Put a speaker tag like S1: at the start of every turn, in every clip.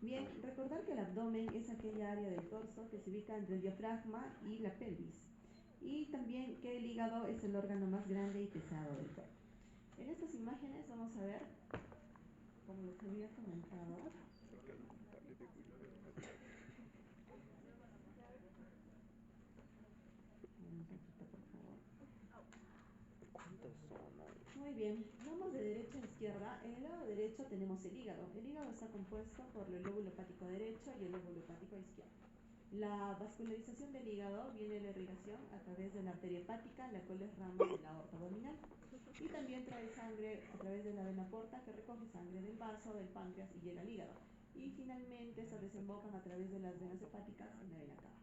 S1: Bien, recordar que el abdomen es aquella área del torso que se ubica entre el diafragma y la pelvis. Y también que el hígado es el órgano más grande y pesado del cuerpo. En estas imágenes vamos a ver, como les había comentado, por favor.
S2: ¿Cuántas son?
S1: Muy bien, vamos de derecha a izquierda. En el lado derecho tenemos el hígado. El hígado está compuesto por el lóbulo hepático derecho y el lóbulo hepático izquierdo. La vascularización del hígado viene de la irrigación a través de la arteria hepática, la cual es rama de la aorta abdominal. Y también trae sangre a través de la vena porta, que recoge sangre del vaso, del páncreas y llega al hígado. Y finalmente se desembocan a través de las venas hepáticas en la vena cava.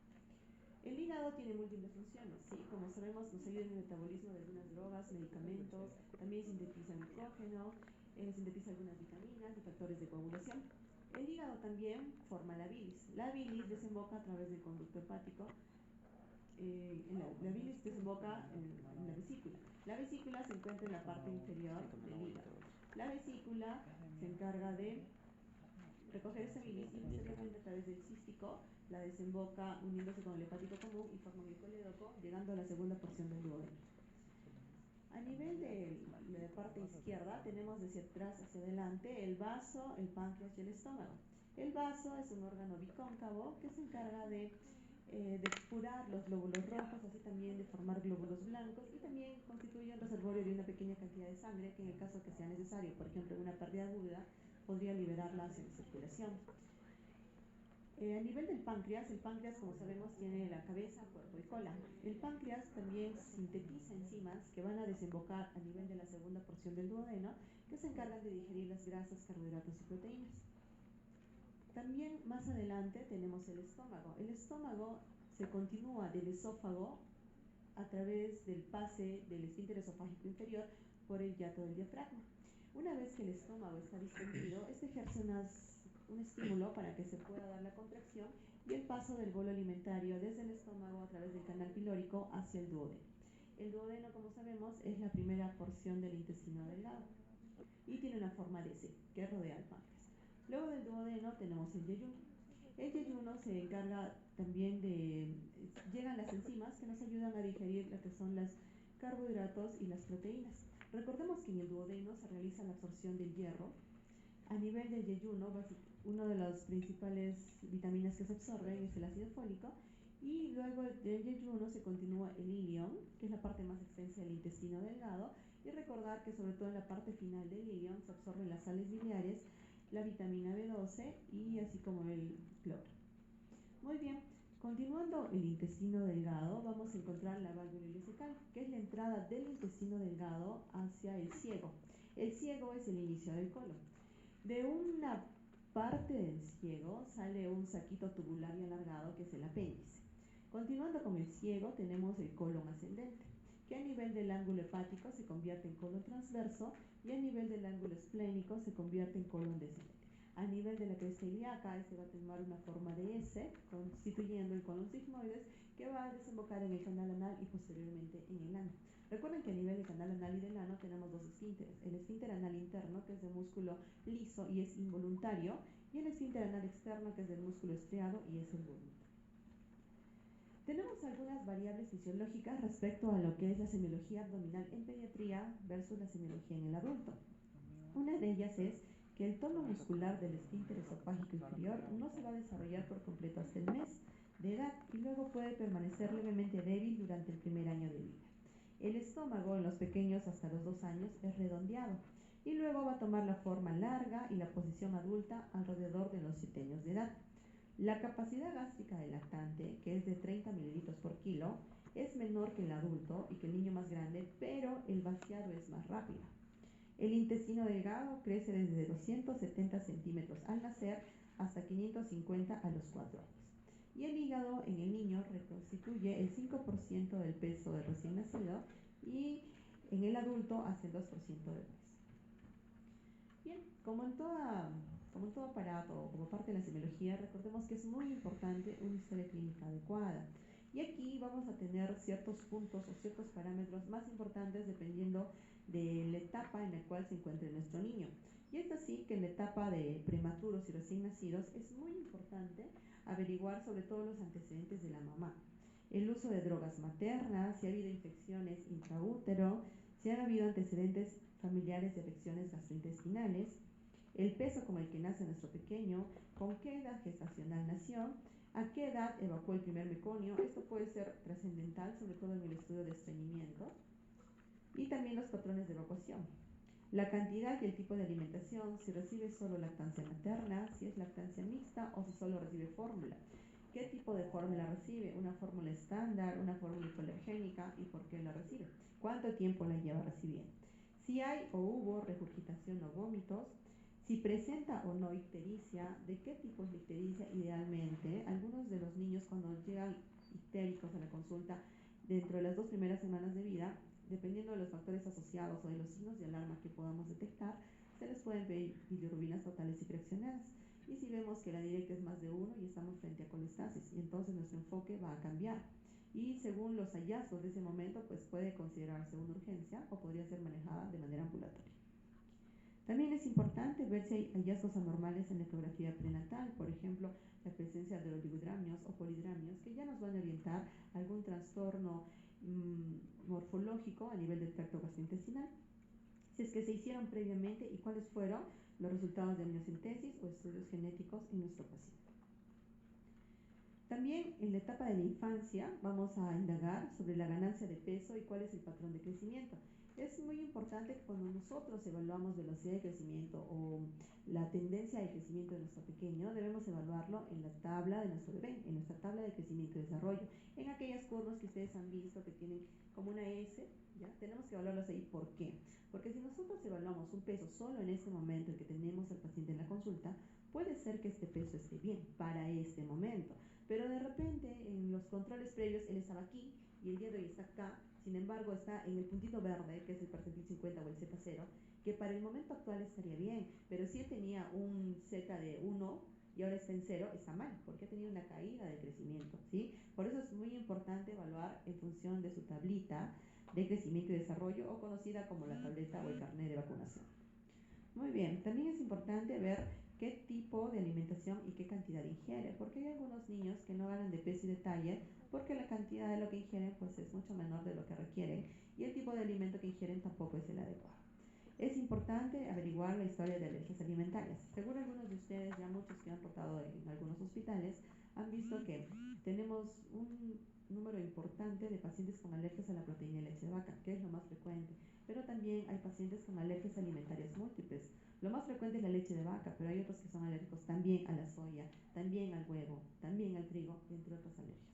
S1: El hígado tiene múltiples funciones, ¿sí? Como sabemos, nos ayuda en el metabolismo de algunas drogas, medicamentos, también sintetiza glucógeno, sintetiza algunas vitaminas y factores de coagulación. El hígado también forma la bilis. La bilis desemboca a través del conducto hepático. La bilis desemboca en la vesícula. La vesícula se encuentra en la parte inferior del hígado. La vesícula se encarga de recoger esa bilis y posteriormente a través del cístico la desemboca uniéndose con el hepático común y forma un colédoco, llegando a la segunda porción del duodeno. A nivel de la parte izquierda tenemos desde atrás hacia adelante el vaso, el páncreas y el estómago. El vaso es un órgano bicóncavo que se encarga de depurar los glóbulos rojos, así también de formar glóbulos blancos y también constituye un reservorio de una pequeña cantidad de sangre que en el caso que sea necesario, por ejemplo en una pérdida aguda, podría liberarla hacia la circulación. A nivel del páncreas, el páncreas, como sabemos, tiene la cabeza, cuerpo y cola. El páncreas también sintetiza enzimas que van a desembocar a nivel de la segunda porción del duodeno, que se encargan de digerir las grasas, carbohidratos y proteínas. También más adelante tenemos el estómago. El estómago se continúa del esófago a través del pase del esfínter esofágico inferior por el hiato del diafragma. Una vez que el estómago está distendido, este ejerce un estímulo para que se pueda dar la contracción y el paso del bolo alimentario desde el estómago a través del canal pilórico hacia el duodeno. El duodeno, como sabemos, es la primera porción del intestino delgado y tiene una forma de C que rodea el páncreas. Luego del duodeno tenemos el yeyuno. El yeyuno se encarga también de... llegan las enzimas que nos ayudan a digerir lo que son los carbohidratos y las proteínas. Recordemos que en el duodeno se realiza la absorción del hierro. A nivel del yeyuno, una de las principales vitaminas que se absorben es el ácido fólico y luego del yeyuno se continúa el ilion, que es la parte más extensa del intestino delgado, y recordar que sobre todo en la parte final del ilion se absorben las sales biliares, la vitamina B12 y así como el cloro. Muy bien, continuando el intestino delgado, vamos a encontrar la válvula ileocecal, que es la entrada del intestino delgado hacia el ciego. El ciego es el inicio del colon. De una parte del ciego sale un saquito tubular y alargado que es el apéndice. Continuando con el ciego tenemos el colon ascendente, que a nivel del ángulo hepático se convierte en colon transverso y a nivel del ángulo esplénico se convierte en colon descendente. A nivel de la cresta ilíaca, este va a tomar una forma de S, constituyendo el colon sigmoides, que va a desembocar en el canal anal y posteriormente en el ano. Recuerden que a nivel del canal anal y del ano tenemos dos esfínteres. El esfínter anal interno, que es de músculo liso y es involuntario, y el esfínter anal externo, que es del músculo estriado y es el voluntario. Tenemos algunas variables fisiológicas respecto a lo que es la semiología abdominal en pediatría versus la semiología en el adulto. Una de ellas es que el tono muscular del esfínter esofágico inferior no se va a desarrollar por completo hasta el mes de edad y luego puede permanecer levemente débil durante el primer año de vida. El estómago en los pequeños hasta los 2 años es redondeado y luego va a tomar la forma larga y la posición adulta alrededor de los 7 años de edad. La capacidad gástrica del lactante, que es de 30 mililitros por kilo, es menor que el adulto y que el niño más grande, pero el vaciado es más rápido. El intestino delgado crece desde 270 centímetros al nacer hasta 550 a los 4 años. Y el hígado en el niño reconstituye el 5% del peso del recién nacido y en el adulto hace el 2% del peso. Bien, como en todo aparato o como parte de la semiología, recordemos que es muy importante una historia clínica adecuada. Y aquí vamos a tener ciertos puntos o ciertos parámetros más importantes dependiendo de la etapa en la cual se encuentre nuestro niño. Y es así que en la etapa de prematuros y recién nacidos es muy importante averiguar sobre todo los antecedentes de la mamá. El uso de drogas maternas, si ha habido infecciones intraútero, si han habido antecedentes familiares de afecciones gastrointestinales, el peso con el que nace nuestro pequeño, con qué edad gestacional nació, a qué edad evacuó el primer meconio. Esto puede ser trascendental, sobre todo en el estudio de estreñimiento, y también los patrones de evacuación. La cantidad y el tipo de alimentación, si recibe solo lactancia materna, si es lactancia mixta o si solo recibe fórmula. ¿Qué tipo de fórmula recibe? ¿Una fórmula estándar, una fórmula hipoalergénica y por qué la recibe? ¿Cuánto tiempo la lleva recibiendo? Si hay o hubo regurgitación o vómitos, si presenta o no ictericia, de qué tipo es la ictericia idealmente. Algunos de los niños cuando llegan ictéricos a la consulta dentro de las 2 primeras semanas de vida, dependiendo de los factores asociados o de los signos de alarma que podamos detectar, se les pueden pedir bilirrubinas totales y fraccionadas. Y si vemos que la directa es más de 1 y estamos frente a colestasis, y entonces nuestro enfoque va a cambiar. Y según los hallazgos de ese momento, pues puede considerarse una urgencia o podría ser manejada de manera ambulatoria. También es importante ver si hay hallazgos anormales en la ecografía prenatal, por ejemplo, la presencia de oligodramios o polidramios, que ya nos van a orientar a algún trastorno morfológico a nivel del tracto gastrointestinal. Si es que se hicieron previamente y cuáles fueron los resultados de amniocentesis o estudios genéticos en nuestro paciente. También en la etapa de la infancia vamos a indagar sobre la ganancia de peso y cuál es el patrón de crecimiento. Es muy importante que cuando nosotros evaluamos velocidad de crecimiento o la tendencia de crecimiento de nuestro pequeño, debemos evaluarlo en la tabla de nuestro bebé, en nuestra tabla de crecimiento y desarrollo, en aquellas curvas que ustedes han visto que tienen como una S, ¿ya? Tenemos que evaluarlos ahí. ¿Por qué? Porque si nosotros evaluamos un peso solo en este momento en que tenemos al paciente en la consulta, puede ser que este peso esté bien para este momento, pero de repente en los controles previos él estaba aquí y el día de hoy está acá. Sin embargo, está en el puntito verde, que es el percentil 50 o el Z0, que para el momento actual estaría bien, pero si él tenía un Z de 1 y ahora está en 0, está mal, porque ha tenido una caída de crecimiento, ¿sí? Por eso es muy importante evaluar en función de su tablita de crecimiento y desarrollo, o conocida como la tableta o el carnet de vacunación. Muy bien, también es importante ver qué tipo de alimentación y qué cantidad ingiere, porque hay algunos niños que no ganan de peso y de talla porque la cantidad de lo que ingieren pues es mucho menor de lo que requieren y el tipo de alimento que ingieren tampoco es el adecuado. Es importante averiguar la historia de alergias alimentarias. Seguro algunos de ustedes, ya muchos que han rotado en algunos hospitales, han visto que tenemos un número importante de pacientes con alergias a la proteína de leche de vaca, que es lo más frecuente, pero también hay pacientes con alergias alimentarias múltiples. Lo más frecuente es la leche de vaca, pero hay otros que son alérgicos también a la soya, también al huevo, también al trigo, entre otras alergias.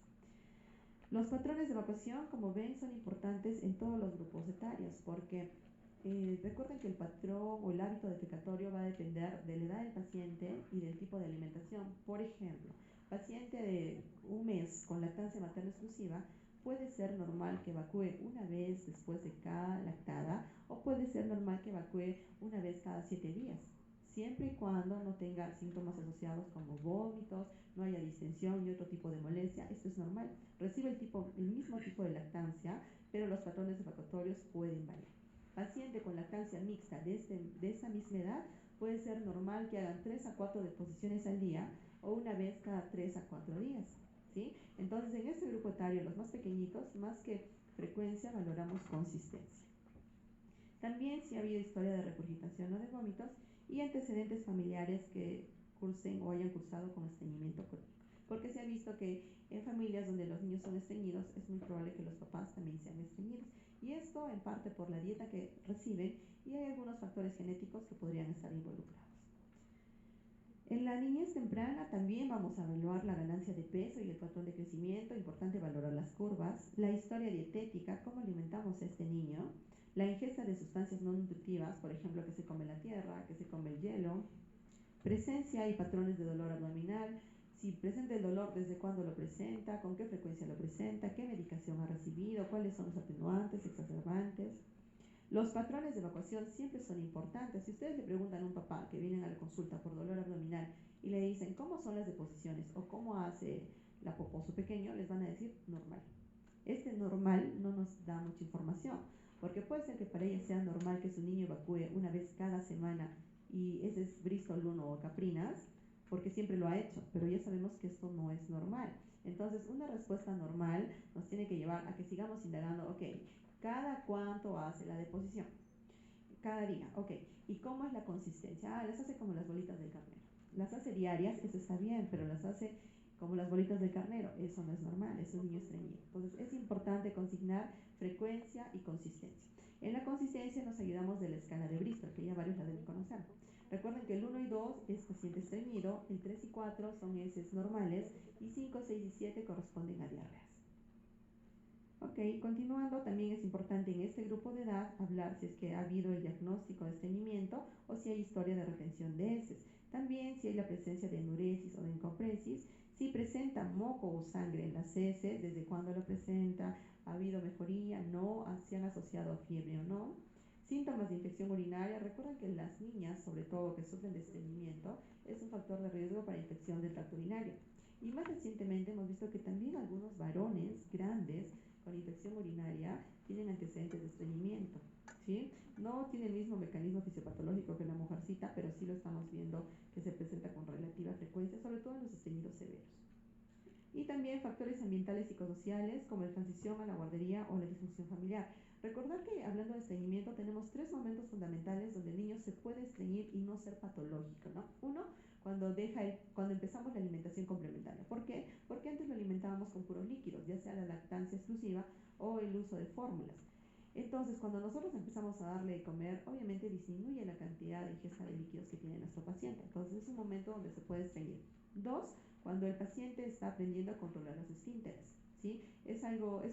S1: Los patrones de evacuación, como ven, son importantes en todos los grupos etarios, porque recuerden que el patrón o el hábito defecatorio va a depender de la edad del paciente y del tipo de alimentación. Por ejemplo, paciente de un mes con lactancia materna exclusiva, puede ser normal que evacúe una vez después de cada lactada, o puede ser normal que evacúe una vez cada 7 días, siempre y cuando no tenga síntomas asociados como vómitos, no haya distensión y otro tipo de molestia. Esto es normal. Recibe el mismo tipo de lactancia, pero los patrones evacuatorios pueden variar. Paciente con lactancia mixta de esa misma edad, puede ser normal que hagan 3 a 4 deposiciones al día o una vez cada 3 a 4 días, ¿sí? Entonces, en este grupo etario, los más pequeñitos, más que frecuencia, valoramos consistencia. También si ha habido historia de regurgitación o de vómitos y antecedentes familiares que cursen o hayan cursado con estreñimiento crónico, porque se ha visto que en familias donde los niños son estreñidos es muy probable que los papás también sean estreñidos, y esto en parte por la dieta que reciben, y hay algunos factores genéticos que podrían estar involucrados. En la niñez temprana también vamos a evaluar la ganancia de peso y el patrón de crecimiento. Importante valorar las curvas, la historia dietética, cómo alimentamos a este niño, la ingesta de sustancias no nutritivas, por ejemplo, que se come la tierra, que se come el hielo, presencia y patrones de dolor abdominal, si presenta el dolor, desde cuándo lo presenta, con qué frecuencia lo presenta, qué medicación ha recibido, cuáles son los atenuantes, exacerbantes. Los patrones de evacuación siempre son importantes. Si ustedes le preguntan a un papá que viene a la consulta por dolor abdominal y le dicen cómo son las deposiciones o cómo hace la popó su pequeño, les van a decir normal. Este normal no nos da mucha información, porque puede ser que para ella sea normal que su niño evacúe una vez cada semana y ese es Bristol 1 o Caprinas, porque siempre lo ha hecho, pero ya sabemos que esto no es normal. Entonces, una respuesta normal nos tiene que llevar a que sigamos indagando, ok, ¿cada cuánto hace la deposición? Cada día, ok. ¿Y cómo es la consistencia? Las hace como las bolitas del carnero. Las hace diarias, eso está bien, pero las hace como las bolitas del carnero, eso no es normal, es un niño estreñido. Entonces, es importante consignar frecuencia y consistencia. En la consistencia nos ayudamos de la escala de Bristol, que ya varios la deben conocer. Recuerden que el 1 y 2 es paciente estreñido, el 3 y 4 son heces normales, y 5, 6 y 7 corresponden a diarreas. Ok, continuando, también es importante en este grupo de edad hablar si es que ha habido el diagnóstico de estreñimiento o si hay historia de retención de heces. También si hay la presencia de enuresis o de encopresis, si presenta moco o sangre en las heces, desde cuándo lo presenta, ha habido mejoría, no, se han asociado a fiebre o no. Síntomas de infección urinaria, recuerden que las niñas, sobre todo que sufren de estreñimiento, es un factor de riesgo para infección del tracto urinario. Y más recientemente hemos visto que también algunos varones grandes con infección urinaria tienen antecedentes de estreñimiento, ¿sí? No tiene el mismo mecanismo fisiopatológico que la mujercita, pero sí lo estamos viendo que se presenta con relativa frecuencia, sobre todo en los estreñidos severos. Y también factores ambientales y psicosociales como la transición a la guardería o la disfunción familiar. Recordar que hablando de estreñimiento tenemos 3 momentos fundamentales donde el niño se puede estreñir y no ser patológico, ¿no? Uno, cuando empezamos la alimentación complementaria. ¿Por qué? Porque antes lo alimentábamos con puros líquidos, ya sea la lactancia exclusiva o el uso de fórmulas. Entonces, cuando nosotros empezamos a darle de comer, obviamente disminuye la cantidad de ingesta de líquidos que tiene nuestro paciente. Entonces, es un momento donde se puede estreñir. 2, cuando el paciente está aprendiendo a controlar los esfínteres, ¿sí? Es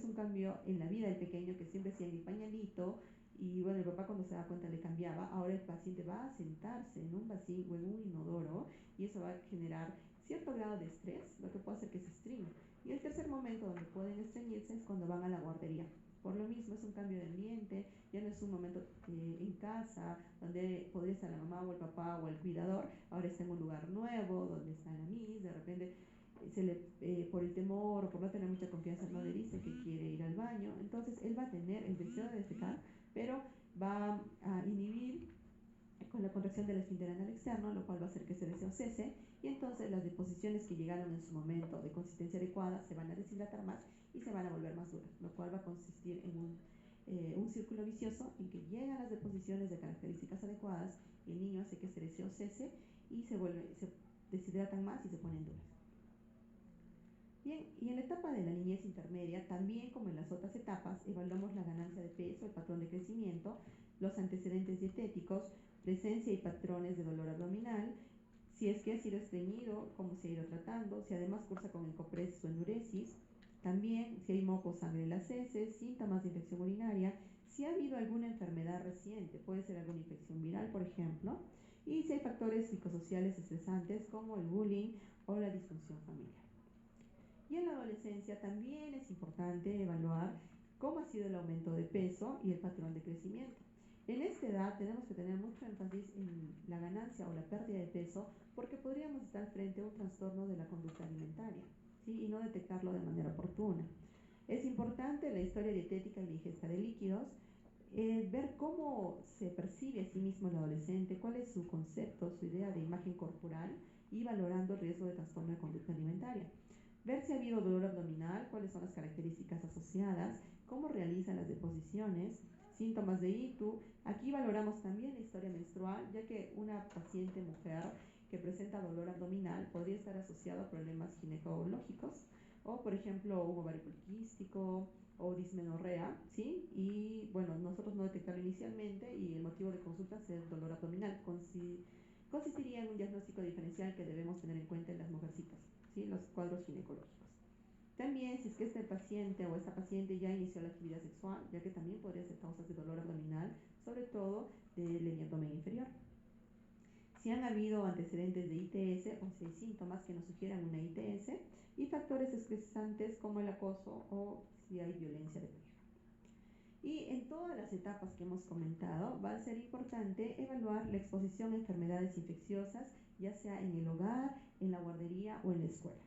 S1: un cambio en la vida del pequeño que siempre hacía el pañalito y bueno, el papá cuando se da cuenta le cambiaba. Ahora el paciente va a sentarse en un vacío o en un inodoro y eso va a generar cierto grado de estrés, lo que puede hacer que se estreña. Y el tercer momento donde pueden estreñirse es cuando van a la guardería. Por lo mismo es un cambio de ambiente, ya no es un momento en casa donde podría estar la mamá o el papá o el cuidador, ahora está en un lugar nuevo donde está la Miss, de repente por el temor o por no tener mucha confianza no le dice que quiere ir al baño, entonces él va a tener el deseo de defecar, pero va a inhibir con la contracción del esfínter anal externo, lo cual va a hacer que ese deseo cese, y entonces las deposiciones que llegaron en su momento de consistencia adecuada se van a deshidratar más y se van a volver más duras, lo cual va a consistir en un círculo vicioso en que llegan las deposiciones de características adecuadas y el niño hace que ese deseo cese y se deshidratan más y se ponen duras. Bien, y en la etapa de la niñez intermedia, también como en las otras etapas, evaluamos la ganancia de peso, el patrón de crecimiento, los antecedentes dietéticos, presencia y patrones de dolor abdominal, si es que ha sido estreñido, cómo se ha ido tratando, si además cursa con encopresis o enuresis, también si hay moco o sangre en las heces, síntomas de infección urinaria, si ha habido alguna enfermedad reciente, puede ser alguna infección viral, por ejemplo, y si hay factores psicosociales estresantes como el bullying o la disfunción familiar. Y en la adolescencia también es importante evaluar cómo ha sido el aumento de peso y el patrón de crecimiento. En esta edad tenemos que tener mucho énfasis en la ganancia o la pérdida de peso porque podríamos estar frente a un trastorno de la conducta alimentaria, ¿sí? Y no detectarlo de manera oportuna. Es importante la historia dietética y la ingesta de líquidos, ver cómo se percibe a sí mismo el adolescente, cuál es su concepto, su idea de imagen corporal y valorando el riesgo de trastorno de conducta alimentaria. Ver si ha habido dolor abdominal, cuáles son las características asociadas, cómo realizan las deposiciones, síntomas de ITU. Aquí valoramos también la historia menstrual, ya que una paciente mujer que presenta dolor abdominal podría estar asociado a problemas ginecológicos o, por ejemplo, un ovario poliquístico o dismenorrea, ¿sí? Y bueno, nosotros no detectarlo inicialmente y el motivo de consulta es el dolor abdominal. Consistiría en un diagnóstico diferencial que debemos tener en cuenta en las mujercitas, ¿sí? Los cuadros ginecológicos. También si es que este paciente o esta paciente ya inició la actividad sexual, ya que también podría ser causas de dolor abdominal, sobre todo del abdomen inferior. Si han habido antecedentes de ITS o si hay síntomas que nos sugieran una ITS y factores estresantes como el acoso o si hay violencia de pareja. Y en todas las etapas que hemos comentado va a ser importante evaluar la exposición a enfermedades infecciosas, ya sea en el hogar, en la guardería o en la escuela.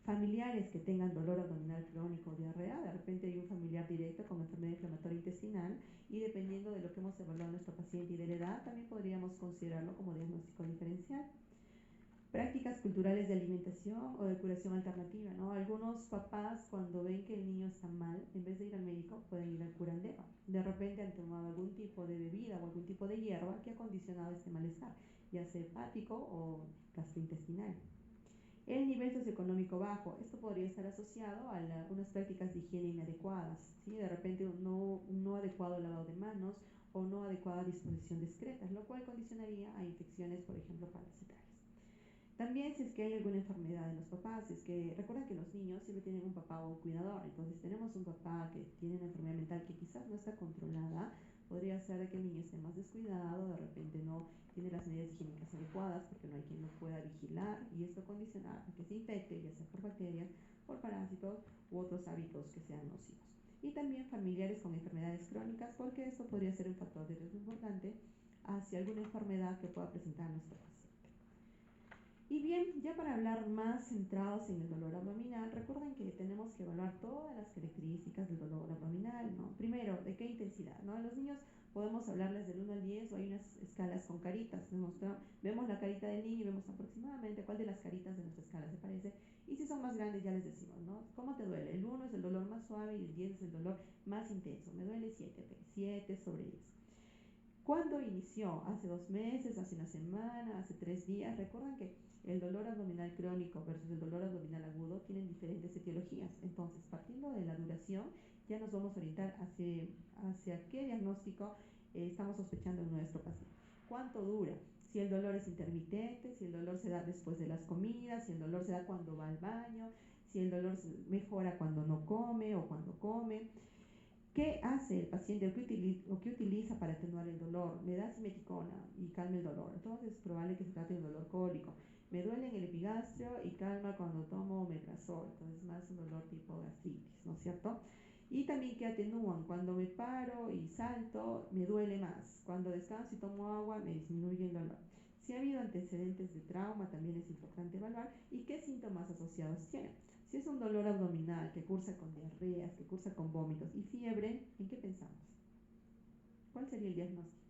S1: Familiares que tengan dolor abdominal crónico o diarrea, de repente hay un familiar directo con enfermedad inflamatoria intestinal y dependiendo de lo que hemos evaluado en nuestro paciente y de la edad, también podríamos considerarlo como diagnóstico diferencial. Prácticas culturales de alimentación o de curación alternativa, ¿no? Algunos papás cuando ven que el niño está mal, en vez de ir al médico, pueden ir al curandero. De repente han tomado algún tipo de bebida o algún tipo de hierba que ha condicionado este malestar, ya sea hepático o gastrointestinal. El nivel socioeconómico bajo, esto podría estar asociado a unas prácticas de higiene inadecuadas, ¿sí? De repente un no adecuado lavado de manos o no adecuada disposición de excretas, lo cual condicionaría a infecciones, por ejemplo, parasitarias. También si es que hay alguna enfermedad en los papás, es que recuerden que los niños siempre tienen un papá o un cuidador, entonces tenemos un papá que tiene una enfermedad mental que quizás no está controlada, podría ser que el niño esté más descuidado, de repente no tiene las medidas higiénicas adecuadas porque no hay quien lo pueda vigilar y esto condiciona a que se infecte, ya sea por bacterias, por parásitos u otros hábitos que sean nocivos. Y también familiares con enfermedades crónicas porque esto podría ser un factor de riesgo importante hacia alguna enfermedad que pueda presentar nuestro paciente. Y bien, ya para hablar más centrados en el dolor abdominal, recuerden que tenemos que evaluar todas las características del dolor abdominal, ¿no? Primero, ¿de qué intensidad? ¿No? En los niños podemos hablarles del 1 al 10 o hay unas escalas con caritas. Vemos la carita del niño y vemos aproximadamente cuál de las caritas de nuestra escala se parece. Y si son más grandes ya les decimos, ¿no? ¿Cómo te duele? El 1 es el dolor más suave y el 10 es el dolor más intenso. Me duele 7, 7 sobre 10. ¿Cuándo inició? ¿Hace 2 meses? ¿Hace una semana? ¿Hace 3 días? Recuerden que el dolor abdominal crónico versus el dolor abdominal agudo tienen diferentes etiologías. Entonces, partiendo de la duración, ya nos vamos a orientar hacia qué diagnóstico estamos sospechando en nuestro paciente. ¿Cuánto dura? Si el dolor es intermitente, si el dolor se da después de las comidas, si el dolor se da cuando va al baño, si el dolor mejora cuando no come o cuando come. ¿Qué hace el paciente o qué utiliza para atenuar el dolor? Me da simeticona y calma el dolor. Entonces es probable que se trate de un dolor cólico. Me duele en el epigastrio y calma cuando tomo omeprazol. Entonces más un dolor tipo gastritis, ¿no es cierto? Y también que atenúan. Cuando me paro y salto, me duele más. Cuando descanso y tomo agua, me disminuye el dolor. Si ha habido antecedentes de trauma, también es importante evaluar. ¿Y qué síntomas asociados tiene? Si es un dolor abdominal que cursa con diarreas, que cursa con vómitos y fiebre, ¿en qué pensamos? ¿Cuál sería el diagnóstico?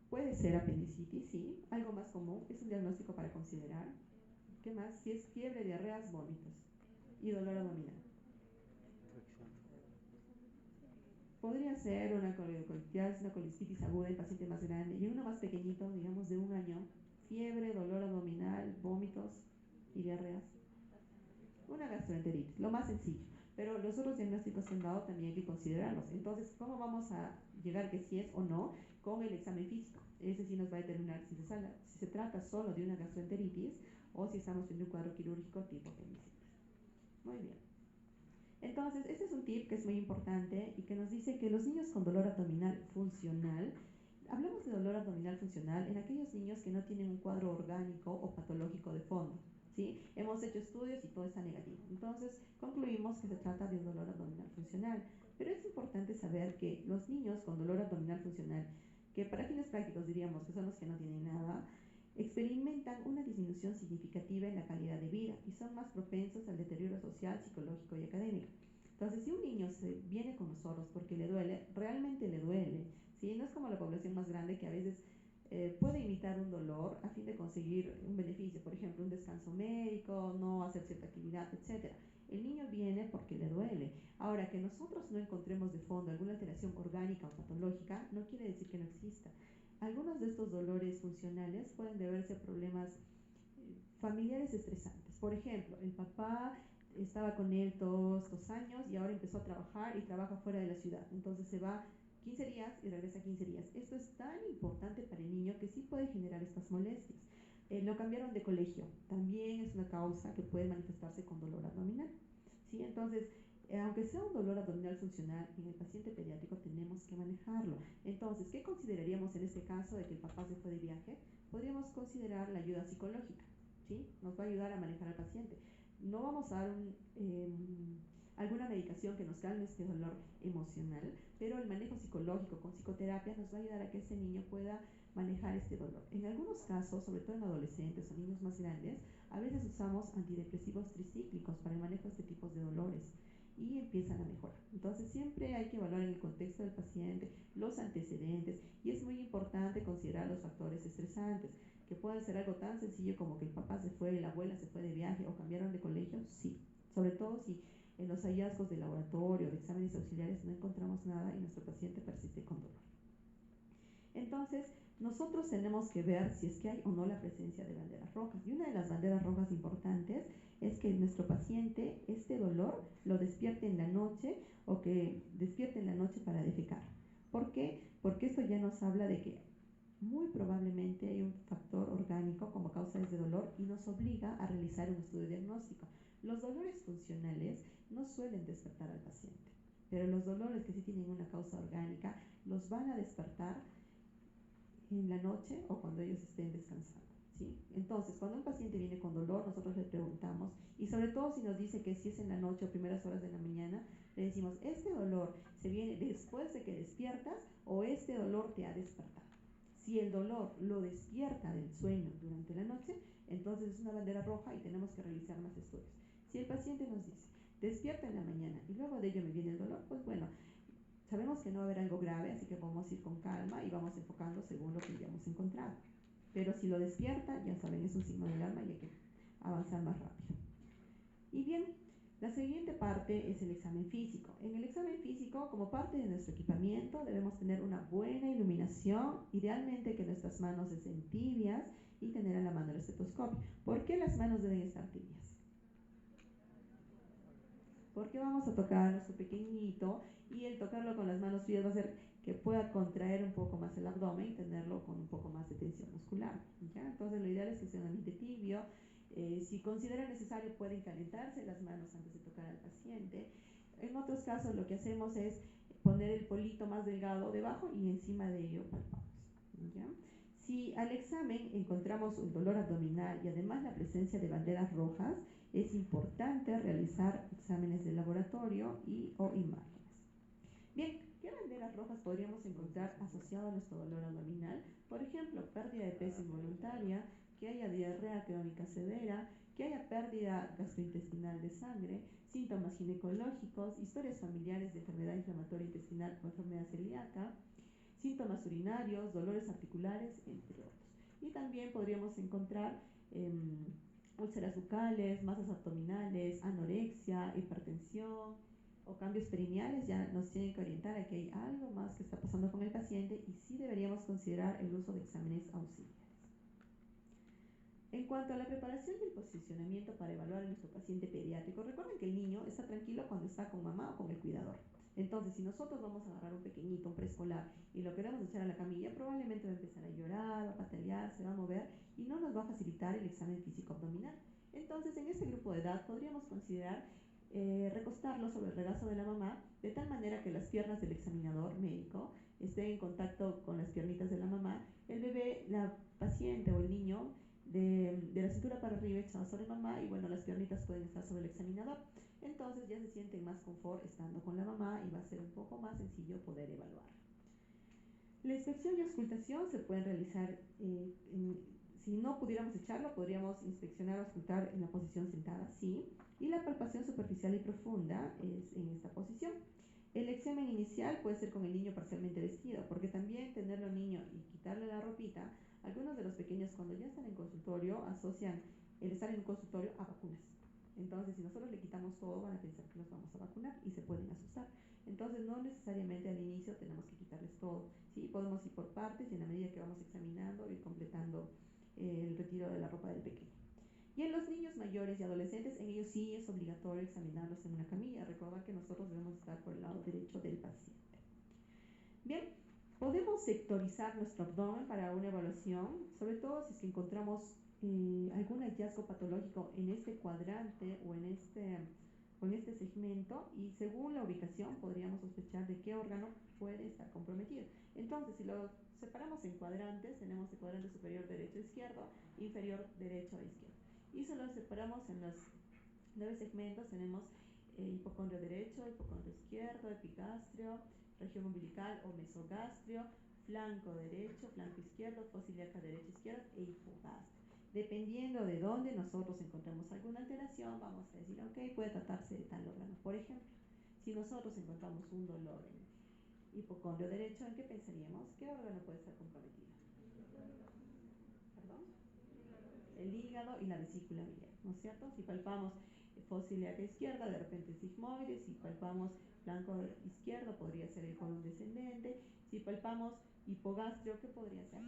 S1: Puede ser apendicitis, sí, algo más común, es un diagnóstico para considerar. ¿Qué más? Si es fiebre, diarreas, vómitos y dolor abdominal. Podría ser una colitis aguda en paciente más grande y uno más pequeñito, digamos de 1 año, fiebre, dolor abdominal, vómitos y diarreas. Una gastroenteritis, lo más sencillo, pero los otros diagnósticos que han dado también hay que considerarlos. Entonces, ¿cómo vamos a llegar que sí es o no? Con el examen físico. Ese sí nos va a determinar si se trata solo de una gastroenteritis o si estamos en un cuadro quirúrgico tipo apendicitis. Muy bien. Entonces, este es un tip que es muy importante y que nos dice que los niños con dolor abdominal funcional, hablamos de dolor abdominal funcional en aquellos niños que no tienen un cuadro orgánico o patológico de fondo. ¿Sí? Hemos hecho estudios y todo está negativo. Entonces, concluimos que se trata de un dolor abdominal funcional. Pero es importante saber que los niños con dolor abdominal funcional, que para fines prácticos diríamos que son los que no tienen nada, experimentan una disminución significativa en la calidad de vida y son más propensos al deterioro social, psicológico y académico. Entonces, si un niño viene con nosotros porque le duele, realmente le duele, ¿sí? No es como la población más grande que a veces puede imitar un dolor a fin de conseguir un beneficio, por ejemplo, un descanso médico, no hacer cierta actividad, etc. El niño viene porque le duele. Ahora, que nosotros no encontremos de fondo alguna alteración orgánica o patológica, no quiere decir que no exista. Algunos de estos dolores funcionales pueden deberse a problemas familiares estresantes. Por ejemplo, el papá estaba con él todos estos años y ahora empezó a trabajar y trabaja fuera de la ciudad. Entonces se va 15 días y regresa 15 días. Esto es tan importante para el niño que sí puede generar estas molestias. Lo cambiaron de colegio. También es una causa que puede manifestarse con dolor abdominal. ¿Sí? Entonces, aunque sea un dolor abdominal funcional, en el paciente pediátrico tenemos que manejarlo. Entonces, ¿qué consideraríamos en este caso de que el papá se fue de viaje? Podríamos considerar la ayuda psicológica, ¿sí? Nos va a ayudar a manejar al paciente. No vamos a dar alguna medicación que nos calme este dolor emocional, pero el manejo psicológico con psicoterapia nos va a ayudar a que ese niño pueda manejar este dolor. En algunos casos, sobre todo en adolescentes o niños más grandes, a veces usamos antidepresivos tricíclicos para el manejo de este tipo de dolores y empiezan a mejorar. Entonces siempre hay que evaluar en el contexto del paciente los antecedentes y es muy importante considerar los factores estresantes, que pueden ser algo tan sencillo como que el papá se fue, la abuela se fue de viaje o cambiaron de colegio, sí, sobre todo si en los hallazgos de laboratorio, de exámenes auxiliares no encontramos nada y nuestro paciente persiste con dolor. Entonces, nosotros tenemos que ver si es que hay o no la presencia de banderas rojas. Y una de las banderas rojas importantes es que nuestro paciente este dolor lo despierte en la noche o que despierte en la noche para defecar. ¿Por qué? Porque esto ya nos habla de que muy probablemente hay un factor orgánico como causa de ese dolor y nos obliga a realizar un estudio diagnóstico. Los dolores funcionales no suelen despertar al paciente, pero los dolores que sí tienen una causa orgánica los van a despertar en la noche o cuando ellos estén descansando, ¿sí? Entonces, cuando un paciente viene con dolor, nosotros le preguntamos, y sobre todo si nos dice que si es en la noche o primeras horas de la mañana, le decimos, ¿este dolor se viene después de que despiertas o este dolor te ha despertado? Si el dolor lo despierta del sueño durante la noche, entonces es una bandera roja y tenemos que realizar más estudios. Si el paciente nos dice, despierta en la mañana y luego de ello me viene el dolor, pues bueno, sabemos que no va a haber algo grave, así que podemos ir con calma y vamos enfocando según lo que ya hemos encontrado. Pero si lo despierta, ya saben, es un signo de alarma y hay que avanzar más rápido. Y bien, la siguiente parte es el examen físico. En el examen físico, como parte de nuestro equipamiento, debemos tener una buena iluminación, idealmente que nuestras manos estén tibias y tener a la mano el estetoscopio. ¿Por qué las manos deben estar tibias? Porque vamos a tocar a nuestro pequeñito y el tocarlo con las manos frías va a hacer que pueda contraer un poco más el abdomen y tenerlo con un poco más de tensión muscular, ¿ya? Entonces lo ideal es que sea un ambiente tibio. Si considera necesario pueden calentarse las manos antes de tocar al paciente. En otros casos lo que hacemos es poner el polito más delgado debajo y encima de ello palpamos, ¿ya? Si al examen encontramos un dolor abdominal y además la presencia de banderas rojas, es importante realizar exámenes de laboratorio o imágenes. Bien, ¿qué banderas rojas podríamos encontrar asociadas a nuestro dolor abdominal? Por ejemplo, pérdida de peso involuntaria, que haya diarrea crónica severa, que haya pérdida gastrointestinal de sangre, síntomas ginecológicos, historias familiares de enfermedad inflamatoria intestinal o enfermedad celíaca, síntomas urinarios, dolores articulares, entre otros. Y también podríamos encontrar úlceras bucales, masas abdominales, anorexia, hipertensión o cambios perineales. Ya nos tienen que orientar a que hay algo más que está pasando con el paciente y sí deberíamos considerar el uso de exámenes auxiliares. En cuanto a la preparación y el posicionamiento para evaluar a nuestro paciente pediátrico, recuerden que el niño está tranquilo cuando está con mamá o con el cuidador. Entonces, si nosotros vamos a agarrar un pequeñito, un preescolar, y lo queremos echar a la camilla, probablemente va a empezar a llorar, va a patalear, se va a mover y no nos va a facilitar el examen físico abdominal. Entonces, en este grupo de edad podríamos considerar recostarlo sobre el regazo de la mamá, de tal manera que las piernas del examinador médico estén en contacto con las piernitas de la mamá. El bebé, la paciente o el niño de la cintura para arriba echado sobre mamá y bueno, las piernitas pueden estar sobre el examinador. Entonces ya se sienten más confort estando con la mamá y va a ser un poco más sencillo poder evaluar. La inspección y auscultación se pueden realizar, si no pudiéramos echarlo, podríamos inspeccionar o auscultar en la posición sentada, sí, y la palpación superficial y profunda es en esta posición. El examen inicial puede ser con el niño parcialmente vestido, porque también tenerlo niño y quitarle la ropita, algunos de los pequeños cuando ya están en consultorio asocian el estar en un consultorio a vacunas. Entonces, si nosotros le quitamos todo, van a pensar que los vamos a vacunar y se pueden asustar. Entonces, no necesariamente al inicio tenemos que quitarles todo, ¿sí? Podemos ir por partes y en la medida que vamos examinando, ir completando el retiro de la ropa del pequeño. Y en los niños mayores y adolescentes, en ellos sí es obligatorio examinarlos en una camilla. Recordar que nosotros debemos estar por el lado derecho del paciente. Bien, podemos sectorizar nuestro abdomen para una evaluación, sobre todo si es que encontramos algún hallazgo patológico en este cuadrante o en este segmento, y según la ubicación podríamos sospechar de qué órgano puede estar comprometido. Entonces, si lo separamos en cuadrantes, tenemos el cuadrante superior derecho izquierdo, inferior derecho a izquierdo. Y si lo separamos en los 9 segmentos, tenemos hipocondrio derecho, hipocondrio izquierdo, epigastrio, región umbilical o mesogastrio, flanco derecho, flanco izquierdo, fosa ilíaca derecha, izquierda e hipogastrio. Dependiendo de dónde nosotros encontremos alguna alteración, vamos a decir, ok, puede tratarse de tal órgano. Por ejemplo, si nosotros encontramos un dolor en hipocondrio derecho, ¿en qué pensaríamos? ¿Qué órgano puede estar comprometido? ¿Perdón? El hígado y la vesícula biliar, ¿no es cierto? Si palpamos fosa ilíaca izquierda, de repente es sigmoide. Si palpamos flanco izquierdo, podría ser el colon descendente. Si palpamos hipogastrio, ¿qué podría ser?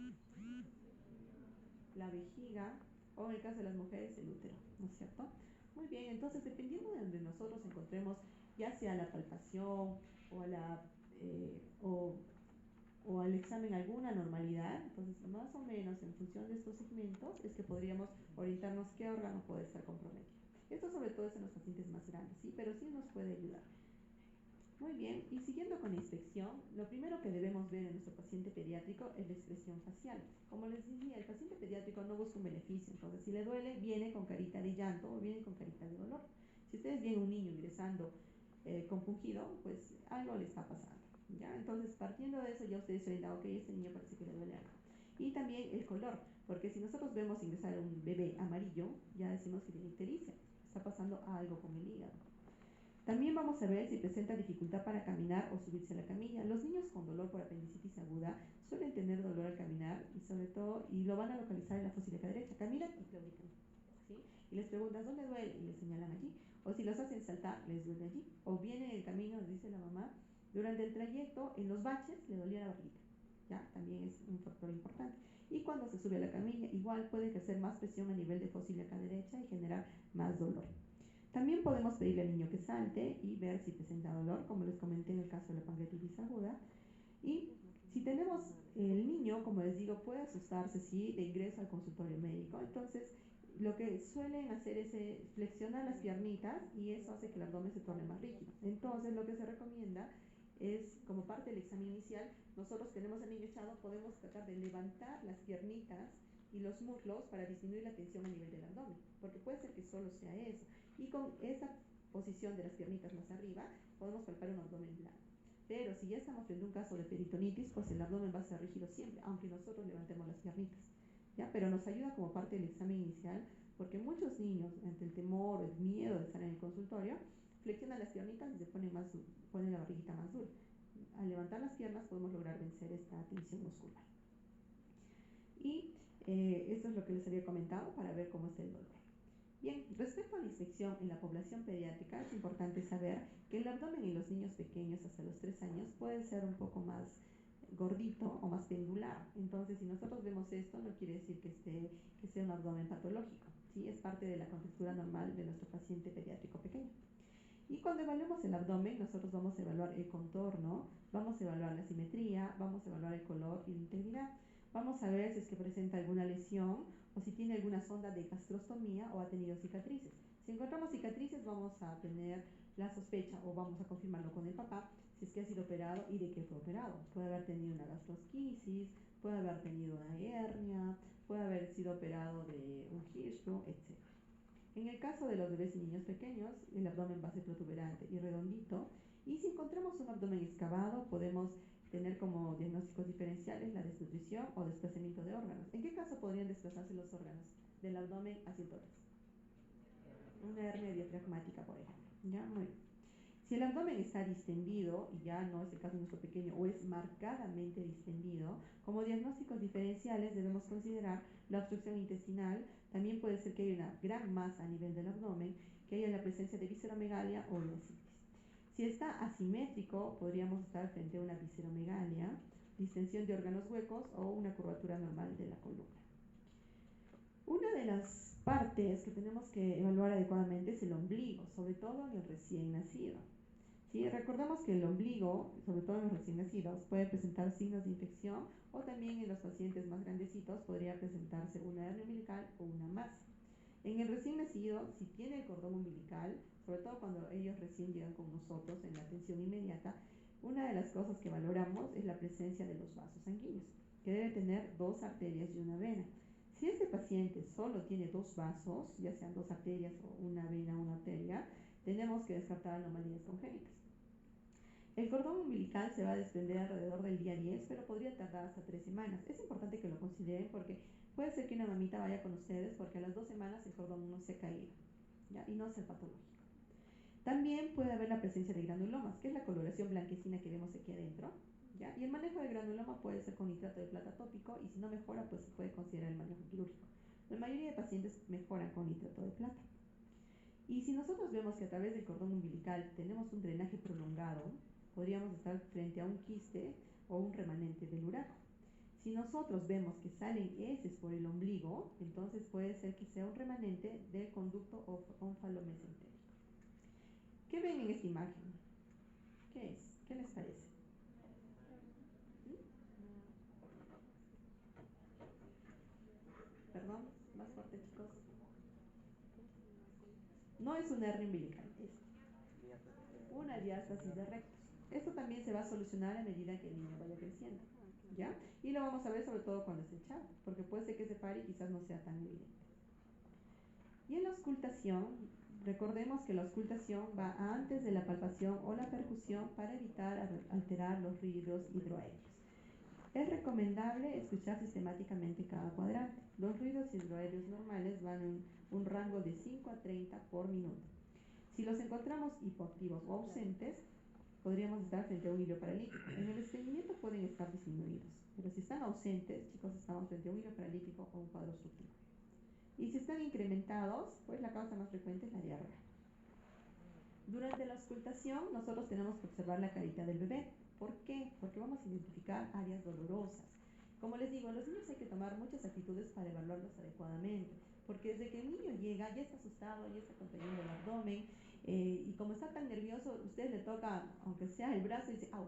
S1: La vejiga, o en el caso de las mujeres, el útero, ¿no es cierto? Muy bien, entonces dependiendo de donde nosotros encontremos, ya sea la palpación o o al examen alguna normalidad, entonces más o menos en función de estos segmentos es que podríamos orientarnos qué órgano puede estar comprometido. Esto sobre todo es en los pacientes más grandes, ¿sí? Pero sí nos puede ayudar. Muy bien, y siguiendo con la inspección, lo primero que debemos ver en nuestro paciente pediátrico es la expresión facial. Como les decía, el paciente pediátrico no busca un beneficio, entonces si le duele, viene con carita de llanto o viene con carita de dolor. Si ustedes ven un niño ingresando compungido, pues algo le está pasando, ¿ya? Entonces, partiendo de eso, ya ustedes se dirán, ok, este niño parece que le duele algo. Y también el color, porque si nosotros vemos ingresar a un bebé amarillo, ya decimos que tiene ictericia, está pasando algo con el hígado. También vamos a ver si presenta dificultad para caminar o subirse a la camilla. Los niños con dolor por apendicitis aguda suelen tener dolor al caminar y sobre todo, y lo van a localizar en la fosa ilíaca derecha. Caminan y claudican, ¿sí? Y les preguntas, ¿dónde duele? Y les señalan allí. O si los hacen saltar, les duele allí. O viene en el camino, les dice la mamá, durante el trayecto, en los baches, le dolía la barriguita. ¿Ya? También es un factor importante. Y cuando se sube a la camilla, igual puede ejercer más presión a nivel de fosa ilíaca derecha y generar más dolor. También podemos pedirle al niño que salte y ver si presenta dolor, como les comenté en el caso de la pancreatitis aguda. Y si tenemos el niño, como les digo, puede asustarse, sí, de ingreso al consultorio médico. Entonces, lo que suelen hacer es flexionar las piernitas y eso hace que el abdomen se torne más rígido. Entonces, lo que se recomienda es, como parte del examen inicial, nosotros tenemos al niño echado, podemos tratar de levantar las piernitas y los muslos para disminuir la tensión a nivel del abdomen, porque puede ser que solo sea eso. Y con esa posición de las piernitas más arriba, podemos palpar un abdomen blando. Pero si ya estamos frente a un caso de peritonitis, pues el abdomen va a ser rígido siempre, aunque nosotros levantemos las piernitas, ¿ya? Pero nos ayuda como parte del examen inicial, porque muchos niños, ante el temor o el miedo de estar en el consultorio, flexionan las piernitas y se ponen la barriguita más dura. Al levantar las piernas podemos lograr vencer esta tensión muscular. Y esto es lo que les había comentado para ver cómo es el dolor. Bien, respecto a la inspección en la población pediátrica, es importante saber que el abdomen en los niños pequeños hasta los 3 años puede ser un poco más gordito o más pendular. Entonces, si nosotros vemos esto, no quiere decir que sea un abdomen patológico, ¿sí? Es parte de la contextura normal de nuestro paciente pediátrico pequeño. Y cuando evaluemos el abdomen, nosotros vamos a evaluar el contorno, vamos a evaluar la simetría, vamos a evaluar el color y la integridad. Vamos a ver si es que presenta alguna lesión o si tiene alguna sonda de gastrostomía o ha tenido cicatrices. Si encontramos cicatrices, vamos a tener la sospecha o vamos a confirmarlo con el papá si es que ha sido operado y de qué fue operado. Puede haber tenido una gastrosquisis, puede haber tenido una hernia, puede haber sido operado de un Hirschsprung, etc. En el caso de los bebés y niños pequeños, el abdomen va a ser protuberante y redondito. Y si encontramos un abdomen excavado, podemos tener como diagnósticos diferenciales la desnutrición o desplazamiento de órganos. ¿En qué caso podrían desplazarse los órganos del abdomen hacia el tórax? Una hernia diafragmática, por ejemplo. ¿Ya? Muy bien. Si el abdomen está distendido, y ya no es el caso de nuestro pequeño, o es marcadamente distendido, como diagnósticos diferenciales debemos considerar la obstrucción intestinal. También puede ser que haya una gran masa a nivel del abdomen, que haya la presencia de visceromegalia o de asitis. Si está asimétrico, podríamos estar frente a una visceromegalia, distensión de órganos huecos o una curvatura normal de la columna. Una de las partes que tenemos que evaluar adecuadamente es el ombligo, sobre todo en el recién nacido. ¿Sí? Recordemos que el ombligo, sobre todo en los recién nacidos, puede presentar signos de infección o también en los pacientes más grandecitos podría presentarse una hernia umbilical o una masa. En el recién nacido, si tiene el cordón umbilical, sobre todo cuando ellos recién llegan con nosotros en la atención inmediata, una de las cosas que valoramos es la presencia de los vasos sanguíneos, que debe tener 2 arterias y una vena. Si este paciente solo tiene 2 vasos, ya sean 2 arterias o una vena o una arteria, tenemos que descartar anomalías congénitas. El cordón umbilical se va a desprender alrededor del día 10, pero podría tardar hasta 3 semanas. Es importante que lo consideren porque puede ser que una mamita vaya con ustedes porque a las 2 semanas el cordón no se ha caído, ¿ya? Y no es patológico. También puede haber la presencia de granulomas, que es la coloración blanquecina que vemos aquí adentro, ¿ya? Y el manejo de granuloma puede ser con nitrato de plata tópico y si no mejora, pues se puede considerar el manejo quirúrgico. La mayoría de pacientes mejoran con nitrato de plata. Y si nosotros vemos que a través del cordón umbilical tenemos un drenaje prolongado, podríamos estar frente a un quiste o un remanente del uraco. Si nosotros vemos que salen heces por el ombligo, entonces puede ser que sea un remanente del conducto ónfalo-mesentérico. ¿Qué ven en esta imagen? ¿Qué es? ¿Qué les parece? Perdón, más fuerte, chicos. No es una hernia umbilical, es una diástasis de rectos. Esto también se va a solucionar a medida que el niño vaya creciendo, ¿ya? Y lo vamos a ver sobre todo cuando esté echado, porque puede ser que se pare y quizás no sea tan evidente. Y en la auscultación, recordemos que la auscultación va antes de la palpación o la percusión para evitar alterar los ruidos hidroaéreos. Es recomendable escuchar sistemáticamente cada cuadrante. Los ruidos hidroaéreos normales van en un rango de 5 a 30 por minuto. Si los encontramos hipoactivos o ausentes, podríamos estar frente a un hilo paralítico. En el estreñimiento pueden estar disminuidos, pero si están ausentes, chicos, estamos frente a un hilo paralítico o un cuadro obstructivo. Y si están incrementados, pues la causa más frecuente es la diarrea. Durante la auscultación, nosotros tenemos que observar la carita del bebé. ¿Por qué? Porque vamos a identificar áreas dolorosas. Como les digo, a los niños hay que tomar muchas actitudes para evaluarlos adecuadamente, porque desde que el niño llega, ya está asustado, ya está contrayendo el abdomen, y como está tan nervioso, ustedes le tocan, aunque sea el brazo, y dice, ¡au!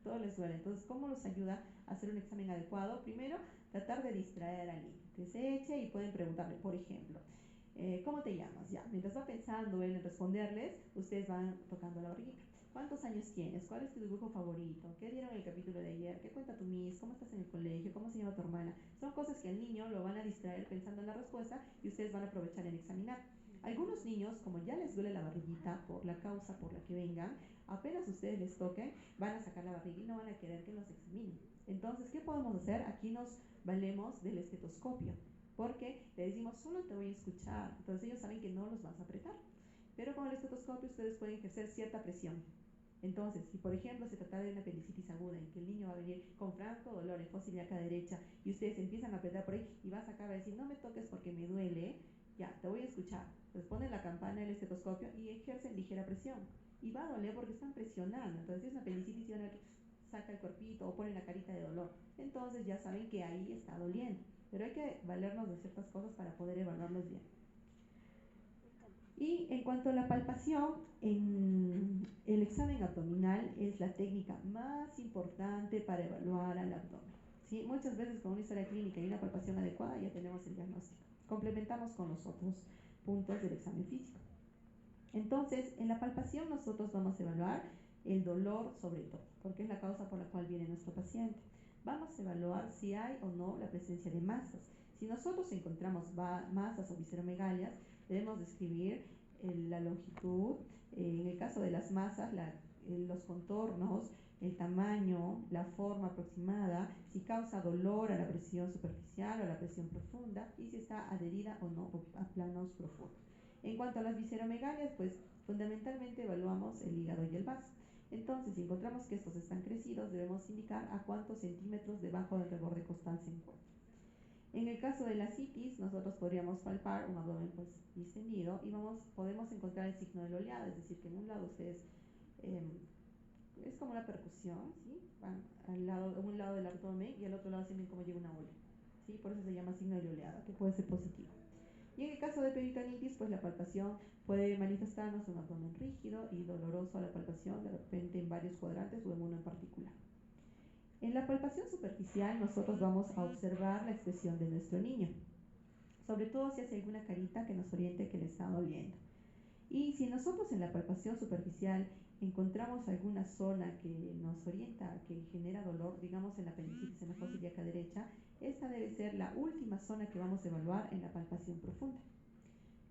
S1: Todo les duele. Entonces, ¿cómo los ayuda a hacer un examen adecuado? Primero, tratar de distraer al niño, que se eche y pueden preguntarle, por ejemplo, ¿cómo te llamas? Ya, mientras va pensando él en responderles, ustedes van tocando la barriguita. ¿Cuántos años tienes? ¿Cuál es tu dibujo favorito? ¿Qué dieron en el capítulo de ayer? ¿Qué cuenta tu miss? ¿Cómo estás en el colegio? ¿Cómo se llama tu hermana? Son cosas que al niño lo van a distraer pensando en la respuesta y ustedes van a aprovechar en examinar. Algunos niños, como ya les duele la barriguita por la causa por la que vengan, apenas ustedes les toquen, van a sacar la barriga y no van a querer que los examinen. Entonces, ¿qué podemos hacer? Aquí nos valemos del estetoscopio, porque le decimos, solo te voy a escuchar. Entonces ellos saben que no los vas a apretar. Pero con el estetoscopio ustedes pueden ejercer cierta presión. Entonces, si por ejemplo se trata de una apendicitis aguda en que el niño va a venir con franco dolor en fosa ilíaca derecha y ustedes empiezan a apretar por ahí y va a sacar, va a decir, no me toques porque me duele, ya, te voy a escuchar. Entonces ponen la campana del estetoscopio y ejercen ligera presión. Y va a doler porque están presionando. Entonces si es una apendicitis y van a saca el cuerpito o ponen la carita de dolor. Entonces ya saben que ahí está doliendo. Pero hay que valernos de ciertas cosas para poder evaluarlos bien. Y en cuanto a la palpación, en el examen abdominal es la técnica más importante para evaluar al abdomen. ¿Sí? Muchas veces con una historia clínica y una palpación adecuada ya tenemos el diagnóstico. Complementamos con los otros puntos del examen físico. Entonces, en la palpación nosotros vamos a evaluar el dolor sobre todo, porque es la causa por la cual viene nuestro paciente. Vamos a evaluar si hay o no la presencia de masas. Si nosotros encontramos masas o visceromegalias, debemos describir la longitud, en el caso de las masas, los contornos, el tamaño, la forma aproximada, si causa dolor a la presión superficial o a la presión profunda y si está adherida o no a planos profundos. En cuanto a las visceromegalias, pues fundamentalmente evaluamos el hígado y el vaso. Entonces, si encontramos que estos están crecidos, debemos indicar a cuántos centímetros debajo del reborde costal se encuentran. En el caso de la citis, nosotros podríamos palpar un abdomen pues distendido y podemos encontrar el signo de la oleada, es decir, que en un lado ustedes es como una percusión, ¿sí? Van a un lado del abdomen y al otro lado sienten como llega una ola, ¿sí? Por eso se llama signo de la oleada, que puede ser positivo. Y en el caso de peritonitis, pues la palpación puede manifestarnos un abdomen rígido y doloroso a la palpación, de repente en varios cuadrantes o en uno en particular. En la palpación superficial nosotros vamos a observar la expresión de nuestro niño, sobre todo si hace alguna carita que nos oriente que le está doliendo. Y si nosotros en la palpación superficial encontramos alguna zona que nos orienta, que genera dolor, digamos en la apendicitis, en la fosa ilíaca derecha, esta debe ser la última zona que vamos a evaluar en la palpación profunda.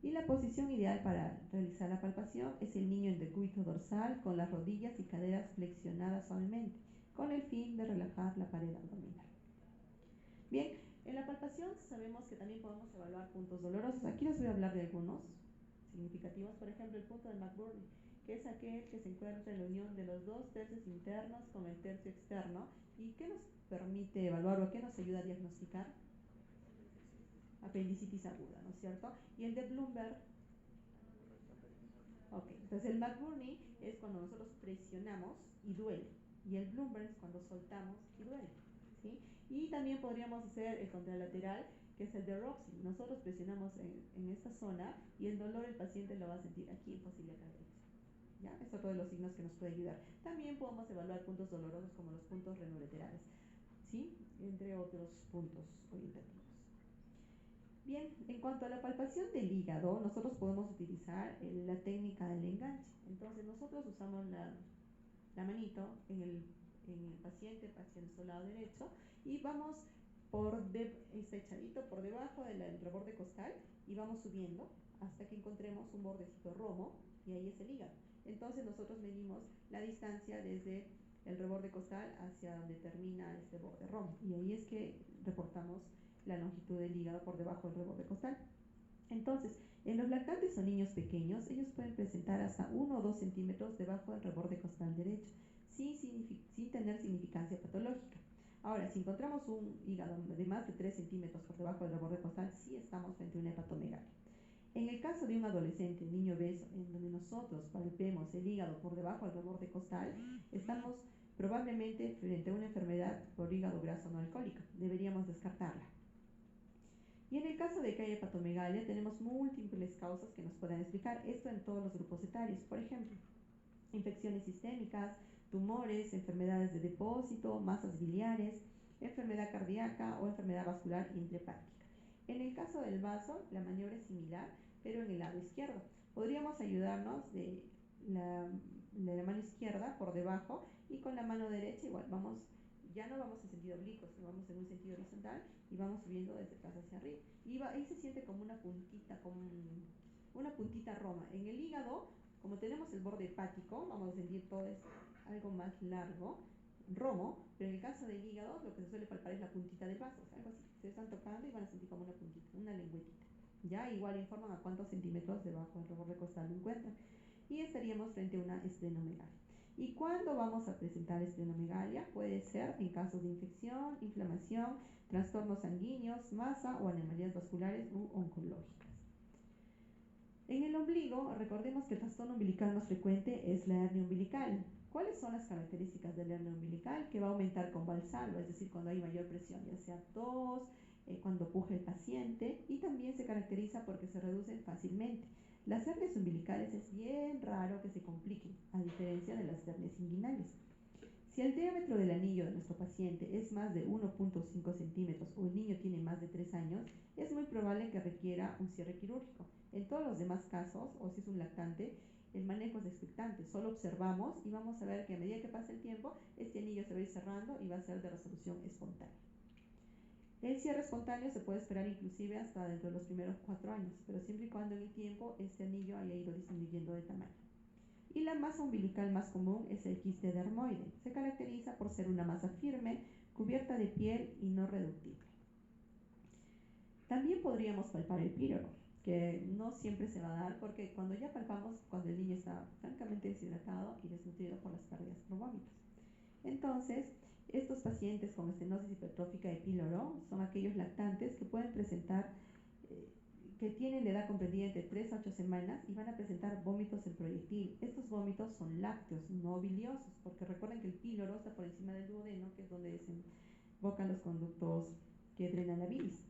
S1: Y la posición ideal para realizar la palpación es el niño en decúbito dorsal con las rodillas y caderas flexionadas suavemente, con el fin de relajar la pared abdominal. Bien, en la palpación sabemos que también podemos evaluar puntos dolorosos. Aquí les voy a hablar de algunos significativos. Por ejemplo, el punto de McBurney, que es aquel que se encuentra en la unión de los dos tercios internos con el tercio externo. ¿Y qué nos permite evaluar o qué nos ayuda a diagnosticar? Apendicitis aguda, ¿no es cierto? Y el de Bloomberg. Ok, entonces el McBurney es cuando nosotros presionamos y duele. Y el Bloomberg es cuando soltamos y duele. ¿Sí? Y también podríamos hacer el contralateral, que es el de Roxy. Nosotros presionamos en esta zona y el dolor el paciente lo va a sentir aquí en fosa ilíaca derecha. ¿Ya? Es otro de los signos que nos puede ayudar. También podemos evaluar puntos dolorosos como los puntos renolaterales, ¿sí? Entre otros puntos orientativos. Bien, en cuanto a la palpación del hígado, nosotros podemos utilizar la técnica del enganche. Entonces nosotros usamos la manito en el paciente hacia nuestro lado derecho y vamos está echadito por debajo del reborde costal y vamos subiendo hasta que encontremos un bordecito romo y ahí es el hígado. Entonces nosotros medimos la distancia desde el reborde costal hacia donde termina este borde romo y ahí es que reportamos la longitud del hígado por debajo del reborde costal. Entonces, en los lactantes o niños pequeños, ellos pueden presentar hasta 1 o 2 centímetros debajo del reborde costal derecho, sin tener significancia patológica. Ahora, si encontramos un hígado de más de 3 centímetros por debajo del reborde costal, sí estamos frente a una hepatomegalia. En el caso de un adolescente, niño obeso, en donde nosotros palpemos el hígado por debajo del reborde costal, estamos probablemente frente a una enfermedad por hígado graso no alcohólico. Deberíamos descartarla. Y en el caso de que haya hepatomegalia, tenemos múltiples causas que nos puedan explicar esto en todos los grupos etarios. Por ejemplo, infecciones sistémicas, tumores, enfermedades de depósito, masas biliares, enfermedad cardíaca o enfermedad vascular intrahepática. En el caso del vaso, la maniobra es similar, pero en el lado izquierdo. Podríamos ayudarnos de la mano izquierda por debajo y con la mano derecha igual ya no vamos en sentido oblicuo, sino vamos en un sentido horizontal y vamos subiendo desde atrás hacia arriba. Y ahí se siente como una puntita, una puntita roma. En el hígado, como tenemos el borde hepático, vamos a sentir todo es algo más largo, romo, pero en el caso del hígado lo que se suele palpar es la puntita del vaso, algo así. Se están tocando y van a sentir como una puntita, una lengüetita. Ya igual informan a cuántos centímetros debajo del reborde costal lo encuentran. Y estaríamos frente a una esplenomegalia. ¿Y cuándo vamos a presentar esplenomegalia? Puede ser en casos de infección, inflamación, trastornos sanguíneos, masa o anomalías vasculares u oncológicas. En el ombligo, recordemos que el trastorno umbilical más frecuente es la hernia umbilical. ¿Cuáles son las características de la hernia umbilical? Que va a aumentar con valsalva, es decir, cuando hay mayor presión, ya sea tos, cuando puja el paciente, y también se caracteriza porque se reducen fácilmente. Las hernias umbilicales es bien raro que se compliquen, a diferencia de las hernias inguinales. Si el diámetro del anillo de nuestro paciente es más de 1.5 centímetros o el niño tiene más de 3 años, es muy probable que requiera un cierre quirúrgico. En todos los demás casos, o si es un lactante, el manejo es expectante. Solo observamos y vamos a ver que a medida que pasa el tiempo, este anillo se va a ir cerrando y va a ser de resolución espontánea. El cierre espontáneo se puede esperar inclusive hasta dentro de los primeros 4 años, pero siempre y cuando en el tiempo este anillo haya ido disminuyendo de tamaño. Y la masa umbilical más común es el quiste dermoide. Se caracteriza por ser una masa firme, cubierta de piel y no reductible. También podríamos palpar el píloro, que no siempre se va a dar porque cuando ya palpamos, cuando el niño está francamente deshidratado y desnutrido por las pérdidas por vómitos. Entonces, estos pacientes con estenosis hipertrófica de píloro son aquellos lactantes que pueden presentar, que tienen la edad comprendida entre 3 a 8 semanas y van a presentar vómitos en proyectil. Estos vómitos son lácteos, no biliosos, porque recuerden que el píloro está por encima del duodeno, que es donde desembocan los conductos que drenan la bilis.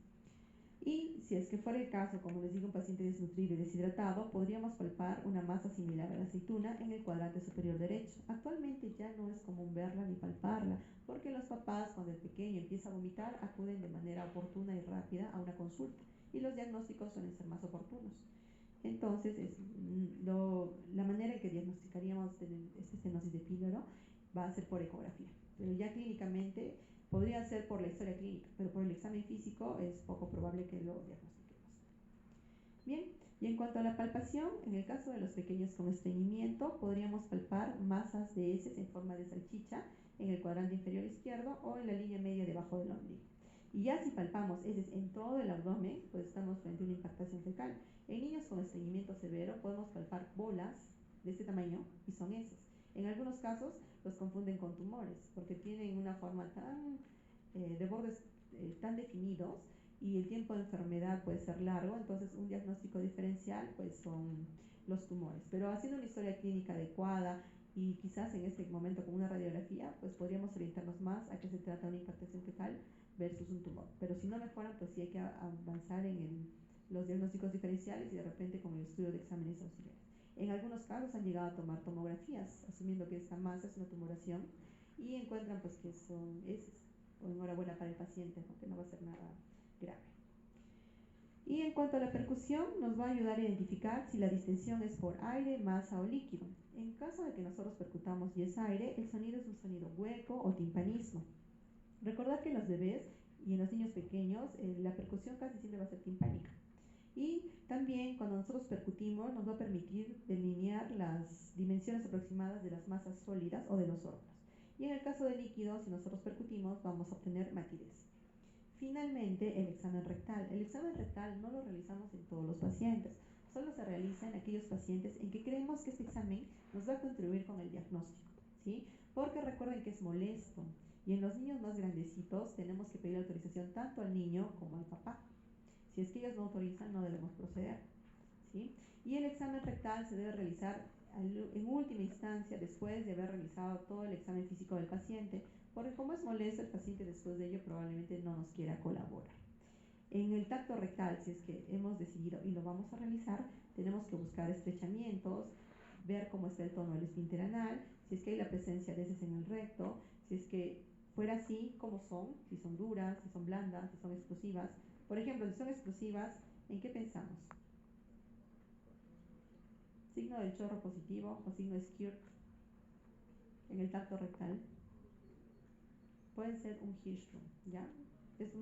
S1: Y si es que fuera el caso, como les digo, un paciente desnutrido y deshidratado, podríamos palpar una masa similar a la aceituna en el cuadrante superior derecho. Actualmente ya no es común verla ni palparla, porque los papás, cuando el pequeño empieza a vomitar, acuden de manera oportuna y rápida a una consulta, y los diagnósticos suelen ser más oportunos. Entonces, la manera en que diagnosticaríamos esta estenosis de píloro va a ser por ecografía, pero ya clínicamente podría ser por la historia clínica, pero por el examen físico es poco probable que lo diagnostiquemos. Bien, y en cuanto a la palpación, en el caso de los pequeños con estreñimiento, podríamos palpar masas de heces en forma de salchicha en el cuadrante inferior izquierdo o en la línea media debajo del ombligo. Y ya si palpamos heces en todo el abdomen, pues estamos frente a una impactación fecal. En niños con estreñimiento severo podemos palpar bolas de este tamaño y son heces. En algunos casos los confunden con tumores porque tienen una forma de bordes tan definidos y el tiempo de enfermedad puede ser largo, entonces un diagnóstico diferencial pues son los tumores. Pero haciendo una historia clínica adecuada y quizás en este momento con una radiografía, pues podríamos orientarnos más a que se trata de una impactación fecal versus un tumor. Pero si no mejoran, pues sí hay que avanzar en los diagnósticos diferenciales y de repente con el estudio de exámenes auxiliares. En algunos casos han llegado a tomar tomografías, asumiendo que esta masa es una tumoración, y encuentran pues que son heces. Enhorabuena para el paciente, porque no va a ser nada grave. Y en cuanto a la percusión, nos va a ayudar a identificar si la distensión es por aire, masa o líquido. En caso de que nosotros percutamos y es aire, el sonido es un sonido hueco o timpanismo. Recordar que en los bebés y en los niños pequeños la percusión casi siempre va a ser timpánica. Y también cuando nosotros percutimos nos va a permitir delinear las dimensiones aproximadas de las masas sólidas o de los órganos. Y en el caso de líquidos, si nosotros percutimos, vamos a obtener matidez. Finalmente, el examen rectal. El examen rectal no lo realizamos en todos los pacientes, solo se realiza en aquellos pacientes en que creemos que este examen nos va a contribuir con el diagnóstico, ¿sí? Porque recuerden que es molesto y en los niños más grandecitos tenemos que pedir autorización tanto al niño como al papá. Si es que ellos no autorizan, no debemos proceder, ¿sí? Y el examen rectal se debe realizar en última instancia después de haber realizado todo el examen físico del paciente, porque como es molesto, el paciente después de ello probablemente no nos quiera colaborar. En el tacto rectal, si es que hemos decidido y lo vamos a realizar, tenemos que buscar estrechamientos, ver cómo está el tono del esfínter anal, si es que hay la presencia de heces en el recto, si es que fuera así, cómo son, si son duras, si son blandas, si son explosivas. Por ejemplo, si son explosivas, ¿en qué pensamos? Signo del chorro positivo o signo Skirk en el tacto rectal. Puede ser un Hirschsprung, ¿ya? Es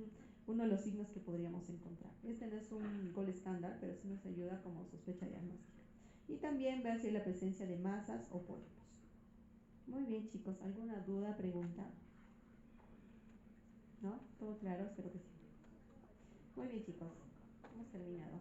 S1: uno de los signos que podríamos encontrar. Este no es un gol estándar, pero sí nos ayuda como sospecha diagnóstica. Y también ver si hay la presencia de masas o pólipos. Muy bien, chicos, ¿alguna duda, pregunta? ¿No? ¿Todo claro? Espero que sí. Muy bien, chicos, hemos terminado.